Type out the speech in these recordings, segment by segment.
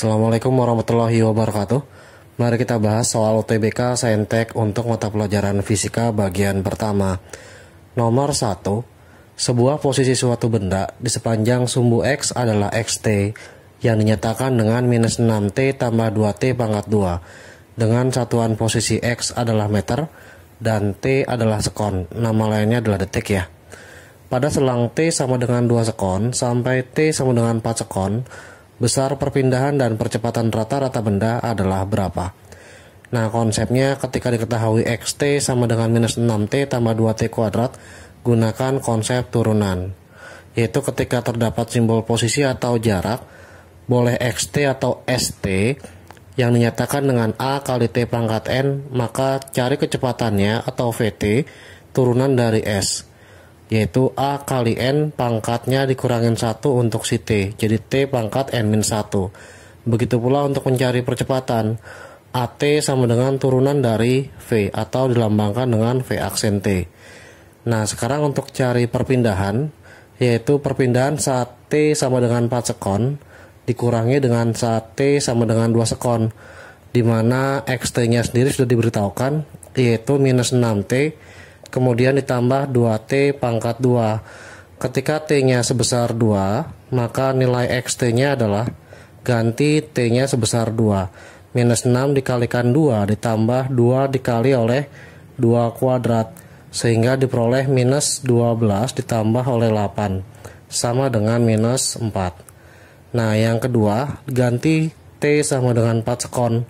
Assalamualaikum warahmatullahi wabarakatuh. Mari kita bahas soal UTBK Saintek untuk mata pelajaran fisika bagian pertama. Nomor 1. Sebuah posisi suatu benda di sepanjang sumbu X adalah xt yang dinyatakan dengan minus 6t tambah 2t pangkat 2 dengan satuan posisi X adalah meter dan t adalah sekon. Nama lainnya adalah detik ya. Pada selang t sama dengan 2 sekon sampai t sama dengan 4 sekon, besar perpindahan dan percepatan rata-rata benda adalah berapa? Nah, konsepnya ketika diketahui xt sama dengan minus 6t tambah 2t kuadrat, gunakan konsep turunan. Yaitu ketika terdapat simbol posisi atau jarak, boleh xt atau st yang dinyatakan dengan a kali t pangkat n, maka cari kecepatannya atau vt turunan dari s, yaitu a kali n pangkatnya dikurangin 1 untuk si t, jadi t pangkat n-1. Begitu pula untuk mencari percepatan, at sama dengan turunan dari v atau dilambangkan dengan v aksen t. Nah, sekarang untuk cari perpindahan, yaitu perpindahan saat t sama dengan 4 sekon dikurangi dengan saat t sama dengan 2 sekon, di mana xt-nya sendiri sudah diberitahukan, yaitu minus 6t kemudian ditambah 2t pangkat 2. Ketika t-nya sebesar 2, maka nilai xt-nya adalah ganti t-nya sebesar 2. Minus 6 dikalikan 2 ditambah 2 dikali oleh 2 kuadrat, sehingga diperoleh minus 12 ditambah oleh 8 sama dengan minus 4. Nah, yang kedua, ganti t sama dengan 4 sekon.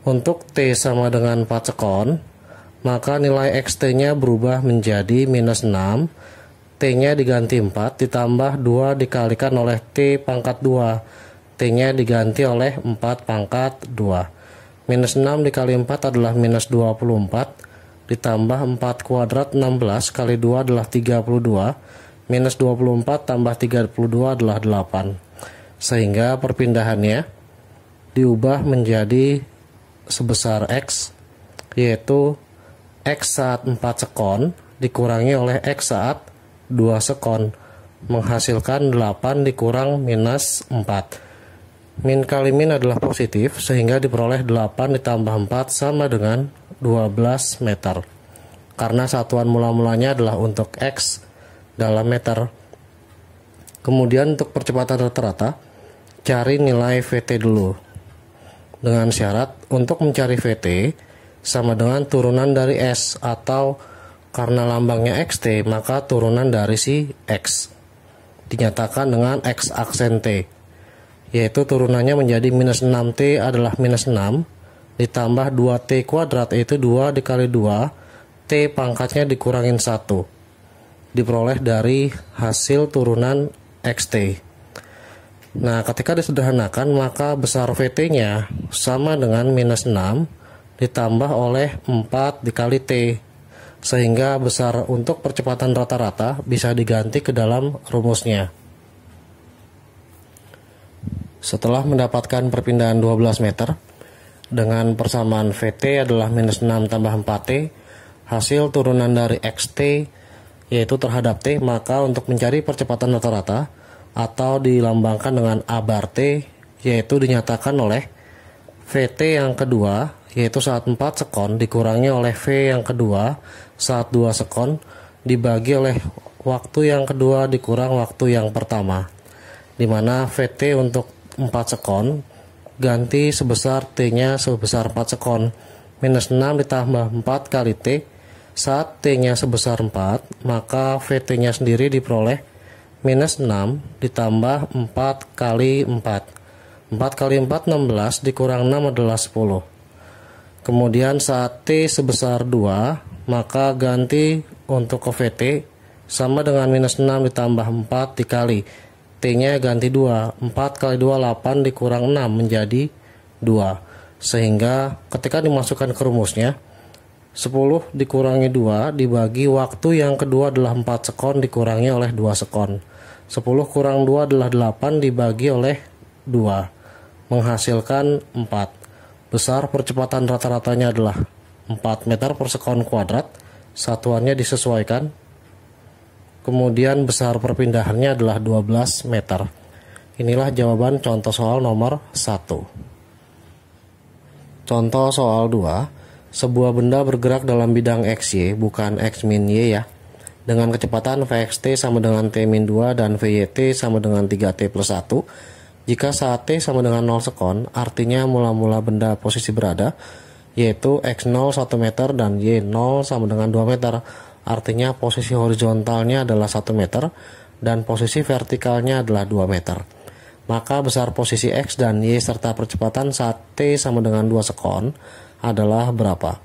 Untuk t sama dengan 4 sekon, maka nilai xt-nya berubah menjadi minus 6, t-nya diganti 4 ditambah 2 dikalikan oleh t pangkat 2, t-nya diganti oleh 4 pangkat 2. Minus 6 dikali 4 adalah minus 24, ditambah 4 kuadrat 16 kali 2 adalah 32, minus 24 tambah 32 adalah 8. Sehingga perpindahannya diubah menjadi sebesar x, yaitu x saat 4 sekon dikurangi oleh x saat 2 sekon, menghasilkan 8 dikurang minus 4. Min kali min adalah positif, sehingga diperoleh 8 ditambah 4 sama dengan 12 meter. Karena satuan mula-mulanya adalah untuk x dalam meter. Kemudian untuk percepatan rata-rata, cari nilai vt dulu. Dengan syarat untuk mencari vt sama dengan turunan dari s, atau karena lambangnya xt maka turunan dari si x dinyatakan dengan x aksen t, yaitu turunannya menjadi minus 6t adalah minus 6 ditambah 2t kuadrat, yaitu 2 dikali 2 t pangkatnya dikurangin 1, diperoleh dari hasil turunan xt. Nah, ketika disederhanakan maka besar vt-nya sama dengan minus 6 ditambah oleh 4 dikali t, sehingga besar untuk percepatan rata-rata bisa diganti ke dalam rumusnya. Setelah mendapatkan perpindahan 12 meter dengan persamaan vt adalah minus 6 tambah 4t, hasil turunan dari xt yaitu terhadap t, maka untuk mencari percepatan rata-rata atau dilambangkan dengan a bar t, yaitu dinyatakan oleh vt yang kedua, yaitu saat 4 sekon dikurangi oleh v yang kedua saat 2 sekon dibagi oleh waktu yang kedua dikurang waktu yang pertama, dimana vt untuk 4 sekon ganti sebesar t-nya sebesar 4 sekon, minus 6 ditambah 4 kali t saat t-nya sebesar 4, maka vt-nya sendiri diperoleh minus 6 ditambah 4 kali 4. 4 kali 4 16 dikurang 6 adalah 10. Kemudian saat t sebesar 2, maka ganti untuk ke vt sama dengan minus 6 ditambah 4 dikali t-nya ganti 2. 4 kali 2 8 dikurang 6 menjadi 2. Sehingga ketika dimasukkan ke rumusnya, 10 dikurangi 2 dibagi waktu yang kedua adalah 4 sekon dikurangi oleh 2 sekon. 10 kurang 2 adalah 8 dibagi oleh 2, menghasilkan 4. Besar percepatan rata-ratanya adalah 4 meter per sekon kuadrat, satuannya disesuaikan. Kemudian besar perpindahannya adalah 12 meter. Inilah jawaban contoh soal nomor 1. Contoh soal 2, sebuah benda bergerak dalam bidang XY, bukan X min Y ya, dengan kecepatan Vxt sama dengan T min 2 dan Vyt sama dengan 3T plus 1. Jika saat T sama dengan 0 sekon, artinya mula-mula benda posisi berada, yaitu X0 1 meter dan Y0 sama dengan 2 meter. Artinya posisi horizontalnya adalah 1 meter dan posisi vertikalnya adalah 2 meter. Maka besar posisi X dan Y serta percepatan saat T sama dengan 2 sekon adalah berapa?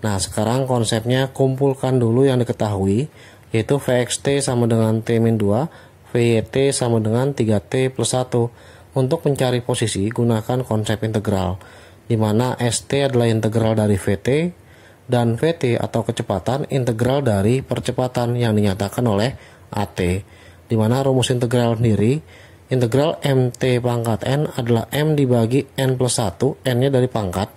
Nah, sekarang konsepnya kumpulkan dulu yang diketahui, yaitu Vxt sama dengan T min 2, Vyt sama dengan 3T plus 1. Untuk mencari posisi, gunakan konsep integral, di mana St adalah integral dari Vt, dan Vt atau kecepatan integral dari percepatan yang dinyatakan oleh At. Di mana rumus integral sendiri, integral mt pangkat n adalah m dibagi n plus 1, n-nya dari pangkat,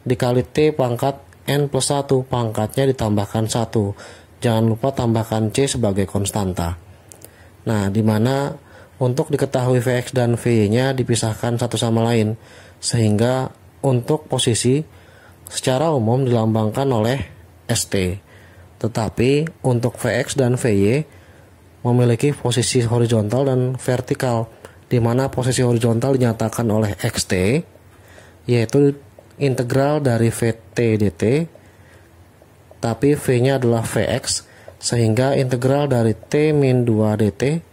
dikali t pangkat n plus 1, pangkatnya ditambahkan 1. Jangan lupa tambahkan c sebagai konstanta. Nah, di mana untuk diketahui Vx dan Vy-nya dipisahkan satu sama lain, sehingga untuk posisi secara umum dilambangkan oleh St. Tetapi untuk Vx dan Vy memiliki posisi horizontal dan vertikal, di mana posisi horizontal dinyatakan oleh Xt, yaitu integral dari Vt dt, tapi V-nya adalah Vx, sehingga integral dari T min 2 dt.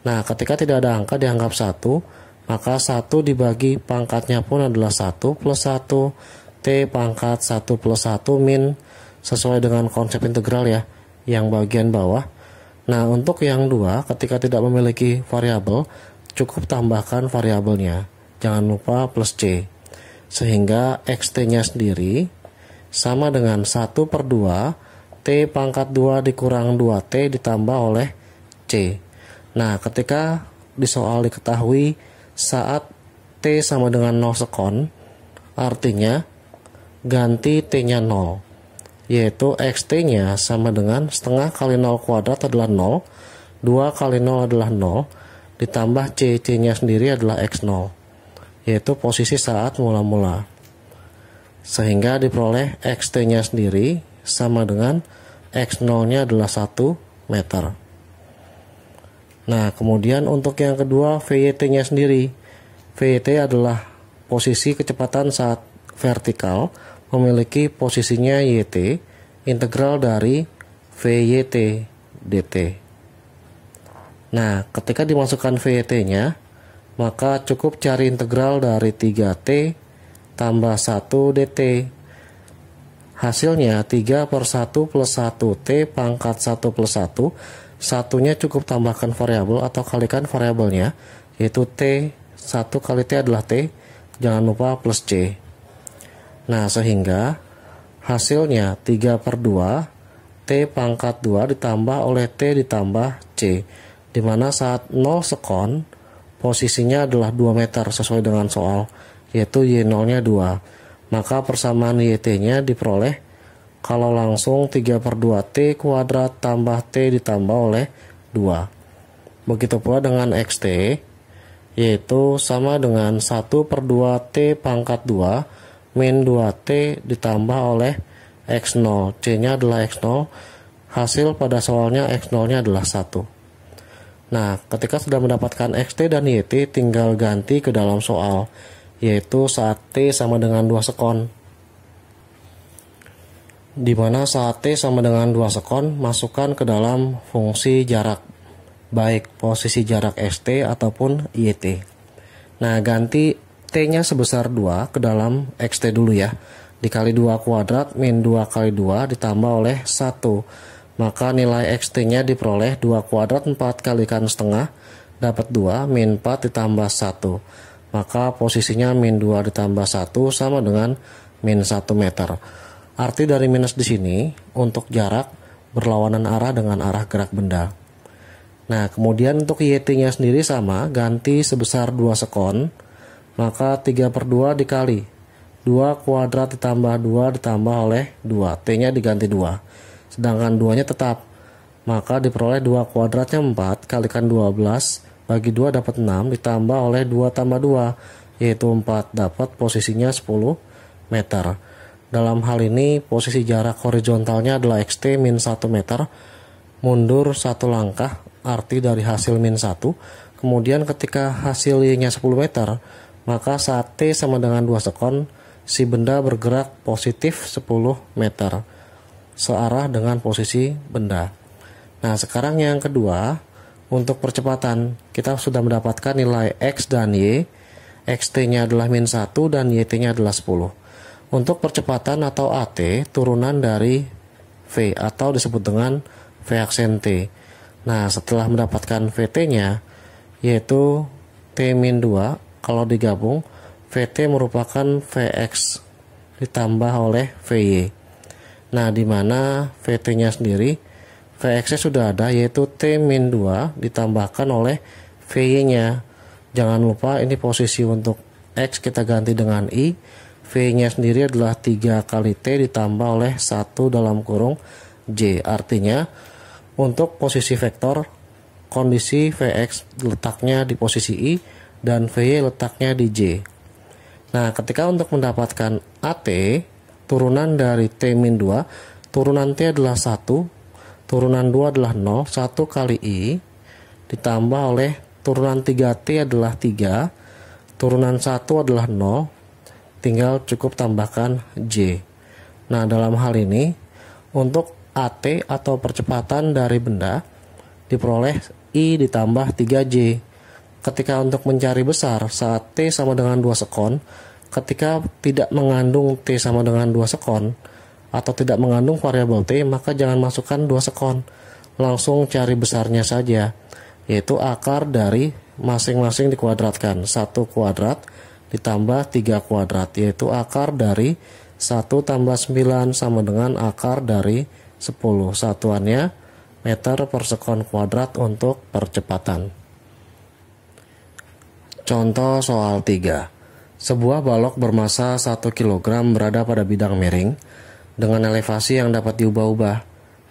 Nah, ketika tidak ada angka dianggap 1, maka 1 dibagi pangkatnya pun adalah 1 plus 1, T pangkat 1 plus 1 min, sesuai dengan konsep integral ya, yang bagian bawah. Nah, untuk yang 2, ketika tidak memiliki variabel, cukup tambahkan variabelnya. Jangan lupa plus C. Sehingga Xt-nya sendiri sama dengan 1 per 2, T pangkat 2 dikurang 2T ditambah oleh C. Nah, ketika di soal diketahui saat T sama dengan 0 sekon, artinya ganti T-nya 0. Yaitu Xt-nya sama dengan setengah kali 0 kuadrat adalah 0, 2 kali 0 adalah 0, ditambah C-nya sendiri adalah X0, yaitu posisi saat mula-mula. Sehingga diperoleh Xt-nya sendiri sama dengan X0-nya adalah 1 meter. Nah, kemudian untuk yang kedua, Vyt-nya sendiri. Vyt adalah posisi kecepatan saat vertikal, memiliki posisinya Yt, integral dari Vyt dt. Nah, ketika dimasukkan Vyt-nya, maka cukup cari integral dari 3T tambah 1 dt. Hasilnya 3 per 1 plus 1T pangkat 1 plus 1. Satunya cukup tambahkan variabel atau kalikan variabelnya, yaitu T, 1 kali T adalah T, jangan lupa plus C. Nah, sehingga hasilnya 3 per 2, T pangkat 2 ditambah oleh T ditambah C, dimana saat 0 sekon, posisinya adalah 2 meter sesuai dengan soal, yaitu Y0-nya 2. Maka persamaan YT-nya diperoleh kalau langsung 3 per 2T kuadrat tambah T ditambah oleh 2. Begitu pula dengan Xt, yaitu sama dengan 1 per 2T pangkat 2 min 2T ditambah oleh X0. C-nya adalah X0. Hasil pada soalnya X0-nya adalah 1. Nah, ketika sudah mendapatkan Xt dan Yt, tinggal ganti ke dalam soal, yaitu saat T sama dengan 2 sekon. Di mana saat T sama dengan 2 sekon, masukkan ke dalam fungsi jarak, baik posisi jarak St ataupun Yt. Nah, ganti T-nya sebesar 2 ke dalam Xt dulu ya. Dikali 2 kuadrat min 2 kali 2 ditambah oleh 1. Maka nilai Xt-nya diperoleh 2 kuadrat 4 kalikan setengah, dapat 2 min 4 ditambah 1. Maka posisinya min 2 ditambah 1 sama dengan min 1 meter. Arti dari minus di sini untuk jarak berlawanan arah dengan arah gerak benda. Nah, kemudian untuk Yt-nya sendiri sama, ganti sebesar 2 sekon. Maka 3 per 2 dikali 2 kuadrat ditambah 2 ditambah oleh 2. T-nya diganti 2. Sedangkan 2-nya tetap. Maka diperoleh 2 kuadratnya 4 kalikan 12 bagi 2 dapat 6 ditambah oleh 2 tambah 2 yaitu 4, dapat posisinya 10 meter. Dalam hal ini posisi jarak horizontalnya adalah xt min 1 meter, mundur 1 langkah arti dari hasil min 1. Kemudian ketika hasilnya 10 meter, maka saat t sama dengan 2 sekon, si benda bergerak positif 10 meter searah dengan posisi benda. Nah, sekarang yang kedua, untuk percepatan kita sudah mendapatkan nilai x dan y. Xt-nya adalah min 1 dan yt-nya adalah 10. Untuk percepatan atau at, turunan dari v atau disebut dengan v aksen t. Nah, setelah mendapatkan vt-nya yaitu t min 2, kalau digabung vt merupakan vx ditambah oleh vy. Nah, di mana vt-nya sendiri, vx-nya sudah ada yaitu t min 2 ditambahkan oleh vy-nya. Jangan lupa ini posisi untuk x kita ganti dengan i. V-nya sendiri adalah 3 kali t ditambah oleh 1 dalam kurung j. Artinya untuk posisi vektor, kondisi vx letaknya di posisi i dan vy letaknya di j. Nah, ketika untuk mendapatkan at, turunan dari t min 2, turunan t adalah 1, turunan 2 adalah 0, 1 kali i, ditambah oleh turunan 3t adalah 3, turunan 1 adalah 0, tinggal cukup tambahkan j. Nah, dalam hal ini, untuk at atau percepatan dari benda, diperoleh i ditambah 3j. Ketika untuk mencari besar saat t sama dengan 2 sekon, ketika tidak mengandung t sama dengan 2 sekon atau tidak mengandung variabel t, maka jangan masukkan 2 sekon. Langsung cari besarnya saja, yaitu akar dari masing-masing dikuadratkan. 1 kuadrat ditambah 3 kuadrat, yaitu akar dari 1 tambah 9 sama dengan akar dari 10. Satuannya meter per sekon kuadrat untuk percepatan. Contoh soal 3. Sebuah balok bermasa 1 kg berada pada bidang miring dengan elevasi yang dapat diubah-ubah.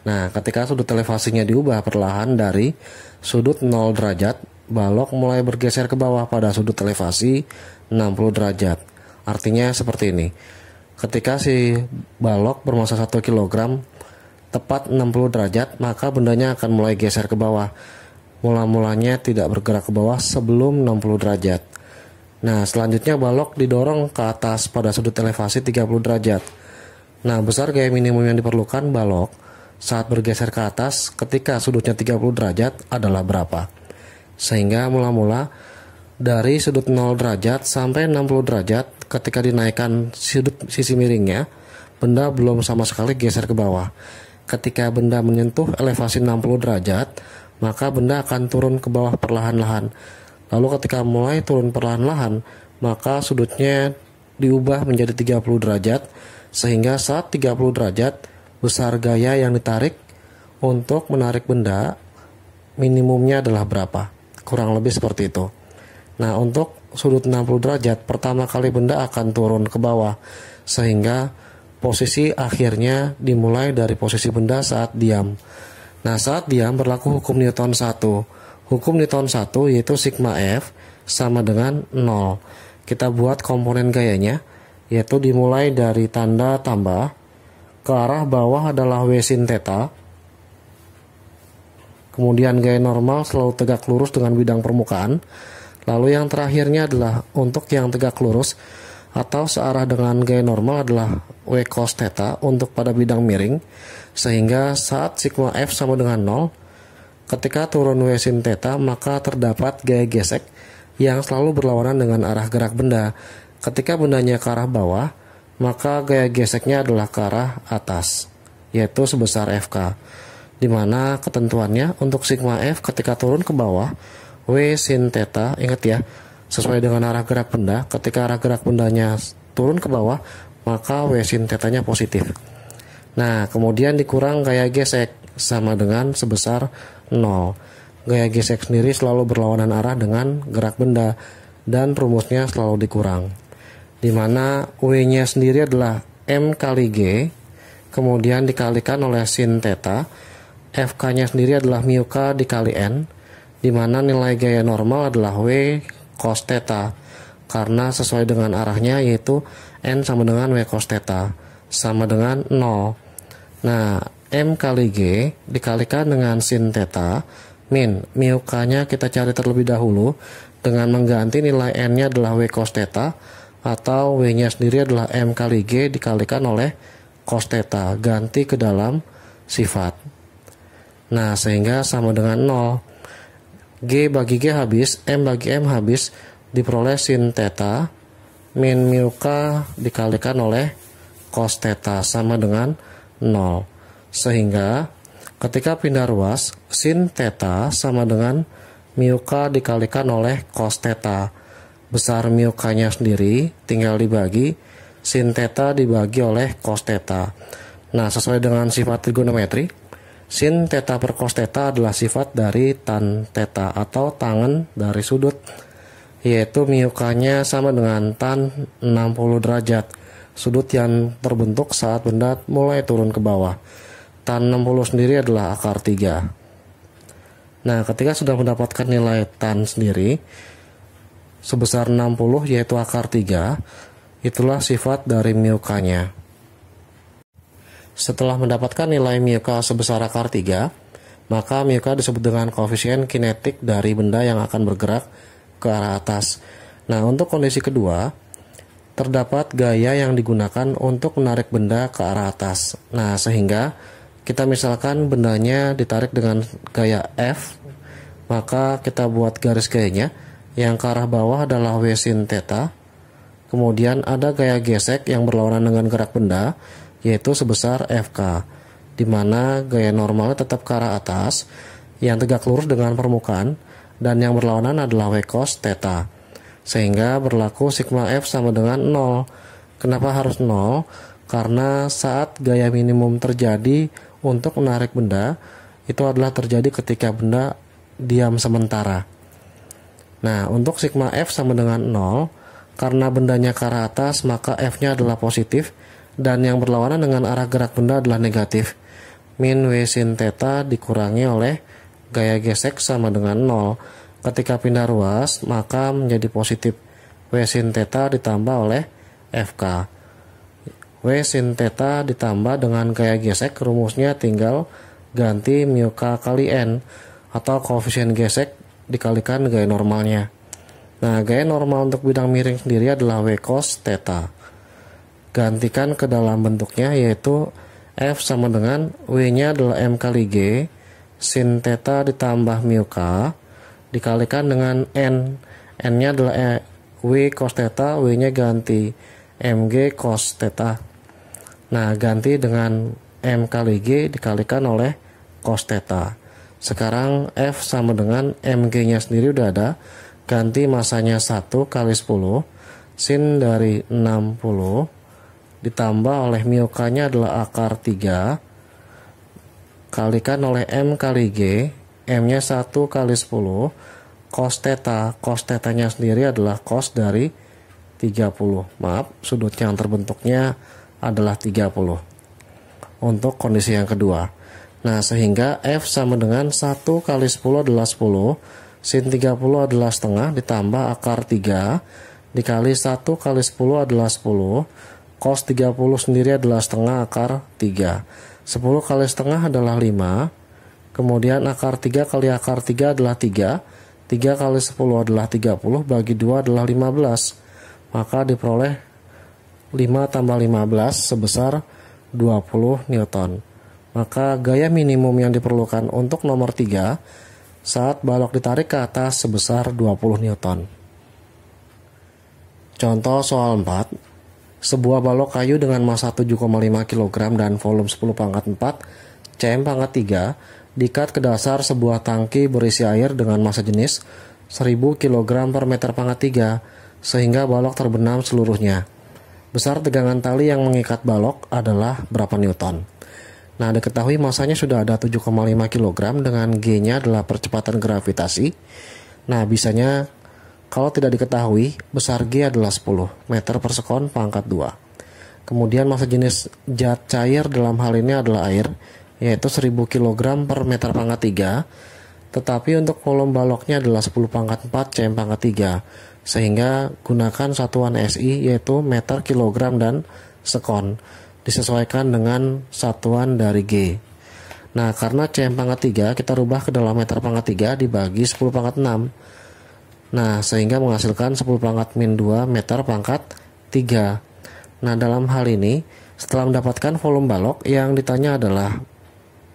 Nah, ketika sudut elevasinya diubah perlahan dari sudut 0 derajat, balok mulai bergeser ke bawah pada sudut elevasi 60 derajat. Artinya seperti ini. Ketika si balok bermasa 1 kg tepat 60 derajat, maka bendanya akan mulai geser ke bawah. Mula-mulanya tidak bergerak ke bawah sebelum 60 derajat. Nah, selanjutnya balok didorong ke atas pada sudut elevasi 30 derajat. Nah, besar gaya minimum yang diperlukan balok saat bergeser ke atas ketika sudutnya 30 derajat adalah berapa? Sehingga mula-mula dari sudut 0 derajat sampai 60 derajat ketika dinaikkan sudut sisi miringnya, benda belum sama sekali geser ke bawah. Ketika benda menyentuh elevasi 60 derajat, maka benda akan turun ke bawah perlahan-lahan. Lalu ketika mulai turun perlahan-lahan, maka sudutnya diubah menjadi 30 derajat, sehingga saat 30 derajat, besar gaya yang ditarik untuk menarik benda minimumnya adalah berapa? Kurang lebih seperti itu. Nah, untuk sudut 60 derajat, pertama kali benda akan turun ke bawah, sehingga posisi akhirnya dimulai dari posisi benda saat diam. Nah, saat diam berlaku hukum Newton 1. Hukum Newton 1 yaitu sigma F sama dengan 0. Kita buat komponen gayanya, yaitu dimulai dari tanda tambah, ke arah bawah adalah W sin theta, kemudian gaya normal selalu tegak lurus dengan bidang permukaan, lalu yang terakhirnya adalah untuk yang tegak lurus atau searah dengan gaya normal adalah W cos theta untuk pada bidang miring, sehingga saat sigma F sama dengan 0, ketika turun W sin theta, maka terdapat gaya gesek yang selalu berlawanan dengan arah gerak benda. Ketika bendanya ke arah bawah, maka gaya geseknya adalah ke arah atas, yaitu sebesar Fk. Di mana ketentuannya untuk sigma F ketika turun ke bawah, W sin theta, ingat ya, sesuai dengan arah gerak benda. Ketika arah gerak bendanya turun ke bawah, maka W sin theta-nya positif. Nah, kemudian dikurang gaya gesek sama dengan sebesar 0. Gaya gesek sendiri selalu berlawanan arah dengan gerak benda dan rumusnya selalu dikurang, di mana W-nya sendiri adalah M kali G, kemudian dikalikan oleh sin theta. Fk-nya sendiri adalah mu K dikali N, di mana nilai gaya normal adalah W cos theta, karena sesuai dengan arahnya yaitu N sama dengan W cos theta sama dengan 0. Nah, M kali G dikalikan dengan sin theta min mu K-nya kita cari terlebih dahulu dengan mengganti nilai N-nya adalah W cos theta, atau W-nya sendiri adalah M kali G dikalikan oleh cos theta, ganti ke dalam sifat. Nah, sehingga sama dengan 0. G bagi G habis, M bagi M habis, diperoleh sin theta min mu K dikalikan oleh cos theta sama dengan 0. Sehingga ketika pindah ruas, sin theta sama dengan mu K dikalikan oleh cos theta. Besar mu K-nya sendiri tinggal dibagi, sin theta dibagi oleh cos theta. Nah, sesuai dengan sifat trigonometri, sin theta per cos theta adalah sifat dari tan theta atau tangen dari sudut, yaitu mu K-nya sama dengan tan 60 derajat, sudut yang terbentuk saat benda mulai turun ke bawah. Tan 60 sendiri adalah akar 3. Nah, ketika sudah mendapatkan nilai tan sendiri sebesar 60 yaitu akar 3, itulah sifat dari mu K-nya. Setelah mendapatkan nilai mu K sebesar akar 3, maka mu K disebut dengan koefisien kinetik dari benda yang akan bergerak ke arah atas. Nah, untuk kondisi kedua, terdapat gaya yang digunakan untuk menarik benda ke arah atas. Nah, sehingga kita misalkan bendanya ditarik dengan gaya F, maka kita buat garis gayanya yang ke arah bawah adalah W sin theta. Kemudian ada gaya gesek yang berlawanan dengan gerak benda, yaitu sebesar FK, di mana gaya normalnya tetap ke arah atas, yang tegak lurus dengan permukaan, dan yang berlawanan adalah W cos theta. Sehingga berlaku sigma F sama dengan 0. Kenapa harus 0? Karena saat gaya minimum terjadi untuk menarik benda, itu adalah terjadi ketika benda diam sementara. Nah, untuk sigma F sama dengan 0, karena bendanya ke arah atas, maka F-nya adalah positif, dan yang berlawanan dengan arah gerak benda adalah negatif. Min W sin theta dikurangi oleh gaya gesek sama dengan 0. Ketika pindah ruas, maka menjadi positif. W sin theta ditambah oleh FK. W sin theta ditambah dengan gaya gesek, rumusnya tinggal ganti mu K kali N, atau koefisien gesek dikalikan gaya normalnya. Nah, gaya normal untuk bidang miring sendiri adalah W cos theta. Gantikan ke dalam bentuknya, yaitu F sama dengan W-nya adalah M kali G, sin theta ditambah mu K, dikalikan dengan N. N-nya adalah W cos theta, W-nya ganti MG cos theta. Nah, ganti dengan M kali G dikalikan oleh cos theta. Sekarang F sama dengan MG-nya sendiri udah ada, ganti masanya 1 kali 10, sin dari 60, ditambah oleh mu K-nya adalah akar 3, kalikan oleh M kali G, M-nya 1 kali 10, cos theta, cos theta-nya sendiri adalah cos dari 30. Maaf, sudut yang terbentuknya adalah 30. Untuk kondisi yang kedua. Nah, sehingga F sama dengan 1 kali 10 adalah 10, sin 30 adalah setengah, ditambah akar 3, dikali 1 kali 10 adalah 10, cos 30 sendiri adalah setengah akar 3. 10 kali setengah adalah 5, kemudian akar 3 kali akar 3 adalah 3, 3 kali 10 adalah 30, bagi 2 adalah 15, maka diperoleh 5 tambah 15 sebesar 20 Newton. Maka gaya minimum yang diperlukan untuk nomor 3 saat balok ditarik ke atas sebesar 20 Newton. Contoh soal 4. Sebuah balok kayu dengan massa 7,5 kg dan volume 10 pangkat 4 cm pangkat 3 diikat ke dasar sebuah tangki berisi air dengan massa jenis 1000 kg per meter pangkat 3 sehingga balok terbenam seluruhnya. Besar tegangan tali yang mengikat balok adalah berapa Newton? Nah, diketahui masanya sudah ada 7,5 kg dengan G-nya adalah percepatan gravitasi. Nah, bisanya kalau tidak diketahui, besar G adalah 10 meter per sekon pangkat 2. Kemudian massa jenis zat cair dalam hal ini adalah air, yaitu 1000 kg per meter pangkat 3. Tetapi untuk volume baloknya adalah 10 pangkat 4 cm pangkat 3, sehingga gunakan satuan SI yaitu meter, kilogram, dan sekon, disesuaikan dengan satuan dari G. Nah, karena cm pangkat 3 kita rubah ke dalam meter pangkat 3 dibagi 10 pangkat 6. Nah, sehingga menghasilkan 10 pangkat min 2 meter pangkat 3. Nah, dalam hal ini setelah mendapatkan volume balok, yang ditanya adalah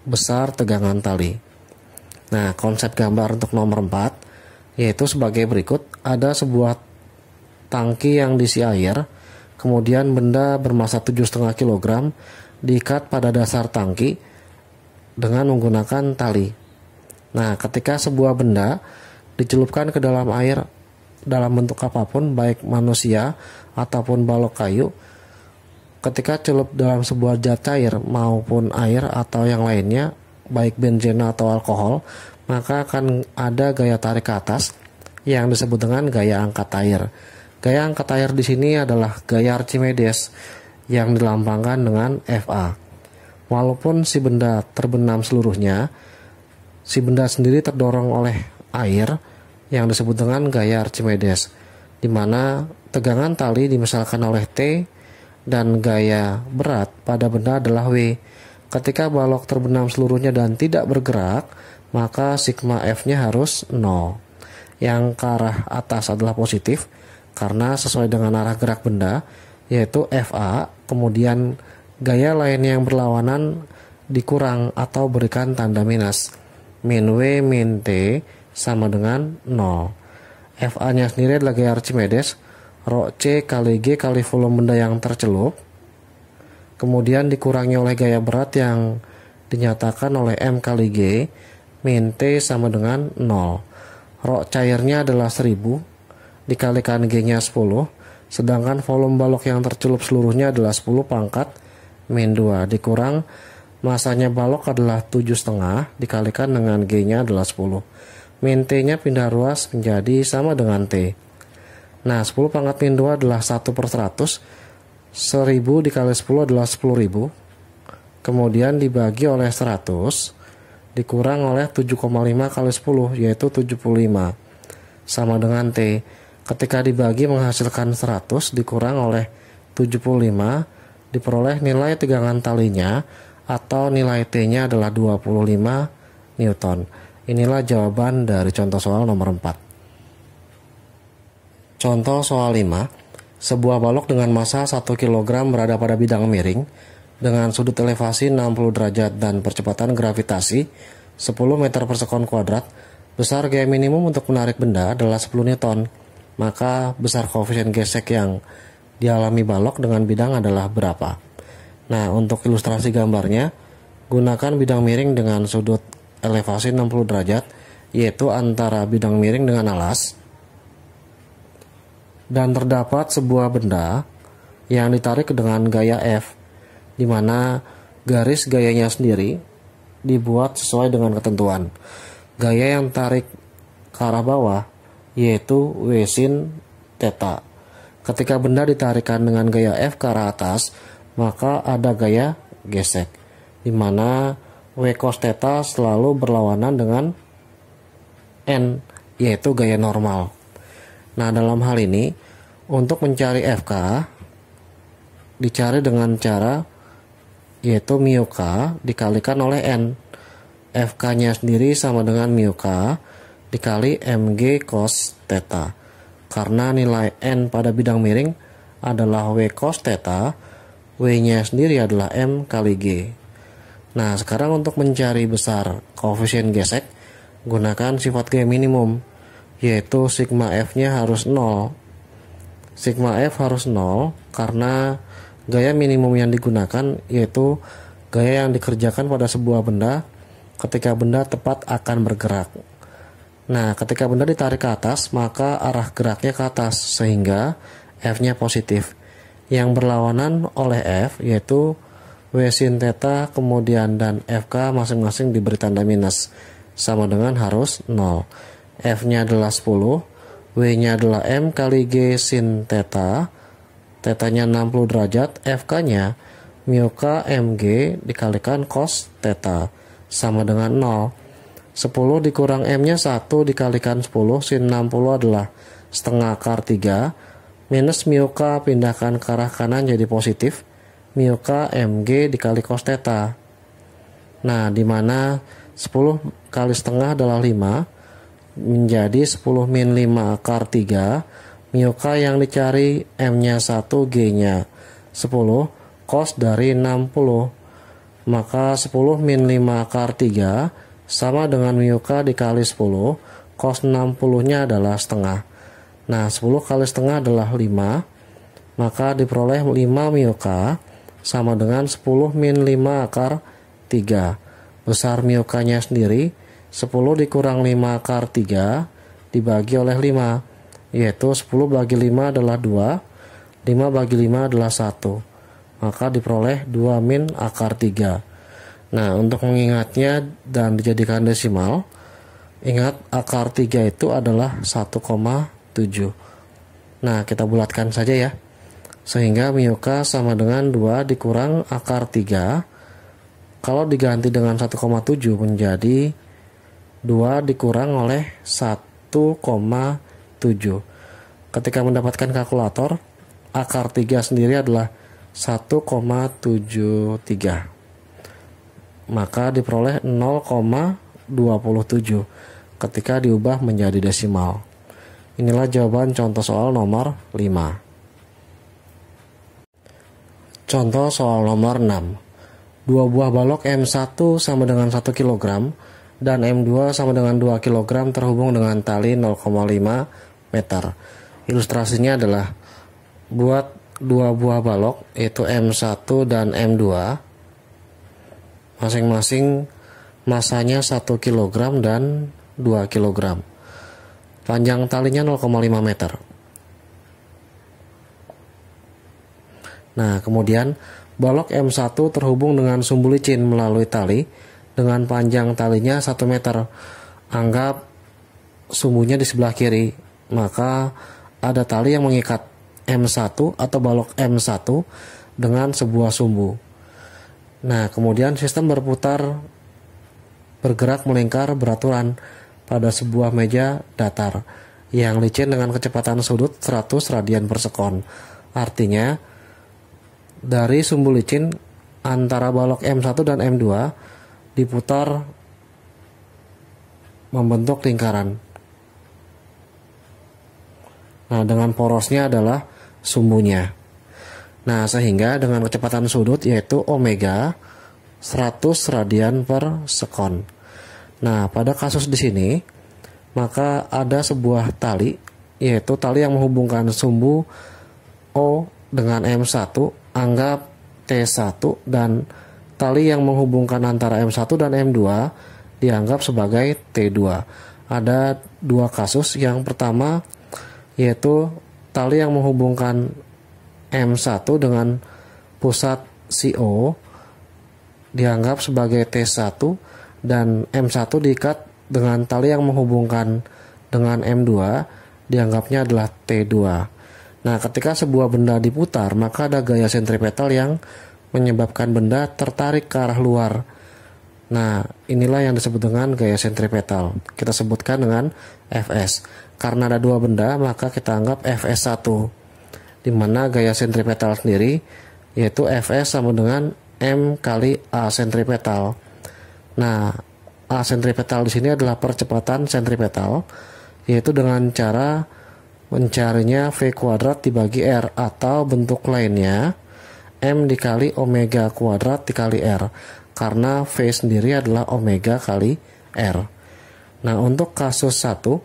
besar tegangan tali. Nah, konsep gambar untuk nomor 4 yaitu sebagai berikut. Ada sebuah tangki yang diisi air, kemudian benda bermasa 7,5 kg diikat pada dasar tangki dengan menggunakan tali. Nah, ketika sebuah benda dicelupkan ke dalam air dalam bentuk apapun, baik manusia ataupun balok kayu, ketika celup dalam sebuah zat cair maupun air atau yang lainnya, baik benzena atau alkohol, maka akan ada gaya tarik ke atas yang disebut dengan gaya angkat air. Gaya angkat air di sini adalah gaya Archimedes yang dilambangkan dengan Fa. Walaupun si benda terbenam seluruhnya, si benda sendiri terdorong oleh air yang disebut dengan gaya Archimedes, di mana tegangan tali dimisalkan oleh T dan gaya berat pada benda adalah W. Ketika balok terbenam seluruhnya dan tidak bergerak, maka sigma F-nya harus 0. Yang ke arah atas adalah positif karena sesuai dengan arah gerak benda, yaitu Fa, kemudian gaya lain yang berlawanan dikurang atau berikan tanda minus. Min W min T sama dengan 0. Fa-nya sendiri adalah gaya Archimedes, rho C kali G kali volume benda yang tercelup, kemudian dikurangi oleh gaya berat yang dinyatakan oleh M kali G, min T sama dengan 0. Rho cairnya adalah 1000, dikalikan G-nya 10, sedangkan volume balok yang tercelup seluruhnya adalah 10 pangkat min 2, dikurang masanya balok adalah 7,5, dikalikan dengan G-nya adalah 10. Min T-nya pindah ruas menjadi sama dengan T. Nah, 10 pangkat min 2 adalah 1/100, 1000 dikali 10 adalah 10.000, kemudian dibagi oleh 100, dikurang oleh 7,5 kali 10, yaitu 75, sama dengan T. Ketika dibagi menghasilkan 100, dikurang oleh 75, diperoleh nilai tegangan talinya atau nilai T-nya adalah 25 Newton. Inilah jawaban dari contoh soal nomor 4. Contoh soal 5. Sebuah balok dengan massa 1 kg berada pada bidang miring dengan sudut elevasi 60 derajat dan percepatan gravitasi 10 meter per sekon kuadrat. Besar gaya minimum untuk menarik benda adalah 10 Newton. Maka besar koefisien gesek yang dialami balok dengan bidang adalah berapa? Nah, untuk ilustrasi gambarnya, gunakan bidang miring dengan sudut elevasi 60 derajat, yaitu antara bidang miring dengan alas, dan terdapat sebuah benda yang ditarik dengan gaya F, di mana garis gayanya sendiri dibuat sesuai dengan ketentuan. Gaya yang tarik ke arah bawah yaitu W sin theta. Ketika benda ditarikkan dengan gaya F ke arah atas, maka ada gaya gesek, di mana W cos theta selalu berlawanan dengan N, yaitu gaya normal. Nah, dalam hal ini, untuk mencari FK, dicari dengan cara yaitu mu K dikalikan oleh N. FK-nya sendiri sama dengan mu K dikali mg cos theta. Karena nilai N pada bidang miring adalah W cos theta, W-nya sendiri adalah M kali G. Nah, sekarang untuk mencari besar koefisien gesek, gunakan sifat gaya minimum, yaitu sigma F-nya harus 0. Sigma F harus 0 karena gaya minimum yang digunakan yaitu gaya yang dikerjakan pada sebuah benda ketika benda tepat akan bergerak. Nah, ketika benda ditarik ke atas, maka arah geraknya ke atas, sehingga F-nya positif. Yang berlawanan oleh F yaitu W sin theta, kemudian dan FK masing-masing diberi tanda minus, sama dengan harus 0. F-nya adalah 10, W-nya adalah M kali G sin theta, theta-nya 60 derajat, FK-nya mu K mg dikalikan cos theta, sama dengan 0. 10 dikurang M-nya 1 dikalikan 10, sin 60 adalah setengah akar 3, minus mu K pindahkan ke arah kanan jadi positif, mu K Mg dikali cos theta. Nah, dimana 10 kali setengah adalah 5, menjadi 10 min 5 akar 3, mu K yang dicari M-nya 1, G-nya 10, cos dari 60. Maka 10 min 5 akar 3 sama dengan mu K dikali 10, cos 60-nya adalah setengah. Nah, 10 kali setengah adalah 5, maka diperoleh 5 mu K sama dengan 10 min 5 akar 3. Besar mu K-nya sendiri, 10 dikurang 5 akar 3 dibagi oleh 5, yaitu 10 bagi 5 adalah 2, 5 bagi 5 adalah 1. Maka diperoleh 2 min akar 3. Nah, untuk mengingatnya dan dijadikan desimal, ingat akar 3 itu adalah 1,7. Nah, kita bulatkan saja ya. Sehingga mu K sama dengan 2 dikurang akar 3. Kalau diganti dengan 1,7 menjadi 2 dikurang oleh 1,7. Ketika mendapatkan kalkulator, akar 3 sendiri adalah 1,73. Maka diperoleh 0,27 ketika diubah menjadi desimal. Inilah jawaban contoh soal nomor 5. Contoh soal nomor 6. Dua buah balok M1 sama dengan 1 kg dan M2 sama dengan 2 kg terhubung dengan tali 0,5 meter. Ilustrasinya adalah buat dua buah balok yaitu M1 dan M2, masing-masing masanya 1 kg dan 2 kg. Panjang talinya 0,5 meter. Nah, kemudian balok M1 terhubung dengan sumbu licin melalui tali dengan panjang talinya 1 meter. Anggap sumbunya di sebelah kiri. Maka ada tali yang mengikat M1 atau balok M1 dengan sebuah sumbu. Nah, kemudian sistem berputar, bergerak melingkar beraturan pada sebuah meja datar yang licin dengan kecepatan sudut 100 radian per sekon. Artinya, dari sumbu licin antara balok M1 dan M2 diputar membentuk lingkaran. Nah, dengan porosnya adalah sumbunya. Nah, sehingga dengan kecepatan sudut yaitu omega 100 radian per sekon. Nah, pada kasus di sini maka ada sebuah tali yaitu tali yang menghubungkan sumbu O dengan M1, anggap T1, dan tali yang menghubungkan antara M1 dan M2 dianggap sebagai T2. Ada dua kasus. Yang pertama yaitu tali yang menghubungkan M1 dengan pusat CO dianggap sebagai T1 dan M1 diikat dengan tali yang menghubungkan dengan M2 dianggapnya adalah T2. Nah, ketika sebuah benda diputar maka ada gaya sentripetal yang menyebabkan benda tertarik ke arah luar. Nah, inilah yang disebut dengan gaya sentripetal. Kita sebutkan dengan Fs. Karena ada dua benda maka kita anggap Fs1. Di mana gaya sentripetal sendiri yaitu Fs sama dengan M kali A sentripetal. Nah, A sentripetal di sini adalah percepatan sentripetal, yaitu dengan cara mencarinya V kuadrat dibagi R, atau bentuk lainnya M dikali omega kuadrat dikali R, karena V sendiri adalah omega kali R. Nah, untuk kasus 1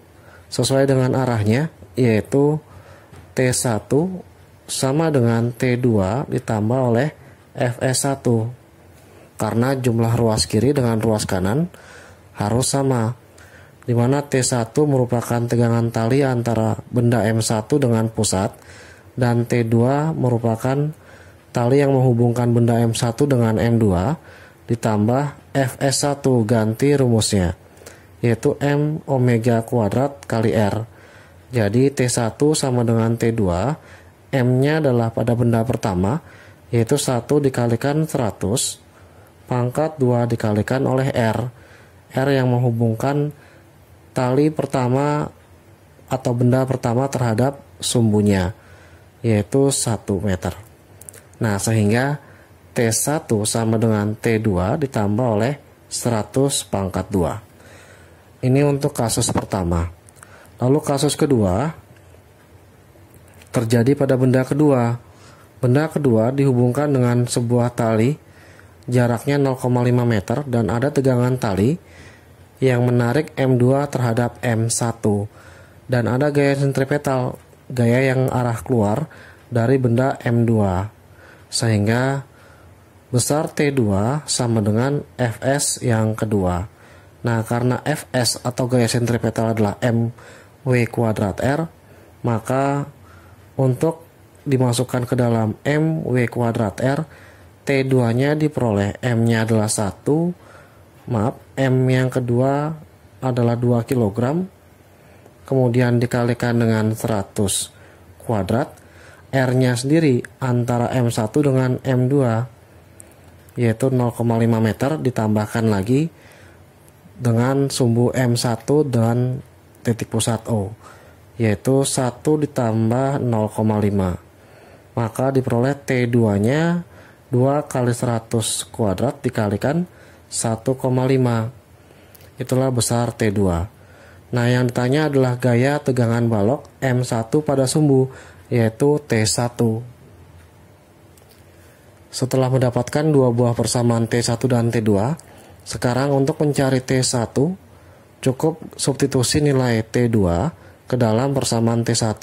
sesuai dengan arahnya yaitu T1 sama dengan T2 ditambah oleh Fs1, karena jumlah ruas kiri dengan ruas kanan harus sama, di mana T1 merupakan tegangan tali antara benda M1 dengan pusat dan T2 merupakan tali yang menghubungkan benda M1 dengan M2 ditambah Fs1 ganti rumusnya yaitu M omega kuadrat kali R. Jadi T1 sama dengan T2, M-nya adalah pada benda pertama, yaitu 1 dikalikan 100, pangkat 2 dikalikan oleh R, R yang menghubungkan tali pertama atau benda pertama terhadap sumbunya, yaitu 1 meter. Nah, sehingga T1 sama dengan T2 ditambah oleh 100 pangkat 2. Ini untuk kasus pertama. Lalu kasus kedua terjadi pada benda kedua. Benda kedua dihubungkan dengan sebuah tali jaraknya 0,5 meter dan ada tegangan tali yang menarik M2 terhadap M1 dan ada gaya sentripetal, gaya yang arah keluar dari benda M2, sehingga besar T2 sama dengan Fs yang kedua. Nah, karena Fs atau gaya sentripetal adalah mw kuadrat R, maka untuk dimasukkan ke dalam mw kuadrat R, T2 nya diperoleh, M nya adalah 1, M yang kedua adalah 2 kg, kemudian dikalikan dengan 100 kuadrat, R nya sendiri antara M1 dengan M2 yaitu 0,5 meter, ditambahkan lagi dengan sumbu M1 dan titik pusat O, yaitu 1 ditambah 0,5, maka diperoleh T2 nya 2 kali 100 kuadrat dikalikan 1,5, itulah besar T2. Nah, yang ditanya adalah gaya tegangan balok M1 pada sumbu, yaitu T1. Setelah mendapatkan dua buah persamaan T1 dan T2, sekarang untuk mencari T1 cukup substitusi nilai T2 ke dalam persamaan T1,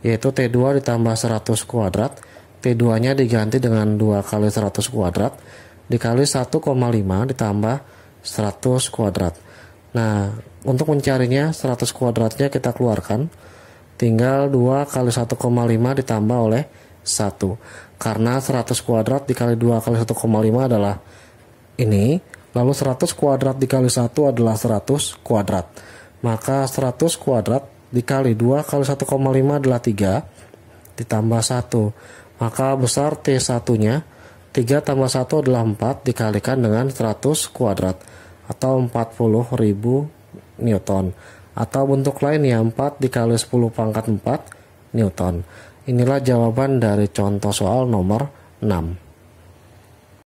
yaitu T2 ditambah 100 kuadrat, T2 nya diganti dengan 2 kali 100 kuadrat dikali 1,5 ditambah 100 kuadrat. Nah, untuk mencarinya 100 kuadratnya kita keluarkan, tinggal 2 kali 1,5 ditambah oleh 1, karena 100 kuadrat dikali 2 kali 1,5 adalah ini, lalu 100 kuadrat dikali 1 adalah 100 kuadrat, maka 100 kuadrat dikali 2 kali 1,5 adalah 3 ditambah 1, maka besar T1 nya 3 tambah 1 adalah 4 dikalikan dengan 100 kuadrat atau 40.000 Newton, atau bentuk lainnya 4 dikali 10 pangkat 4 Newton. Inilah jawaban dari contoh soal nomor 6.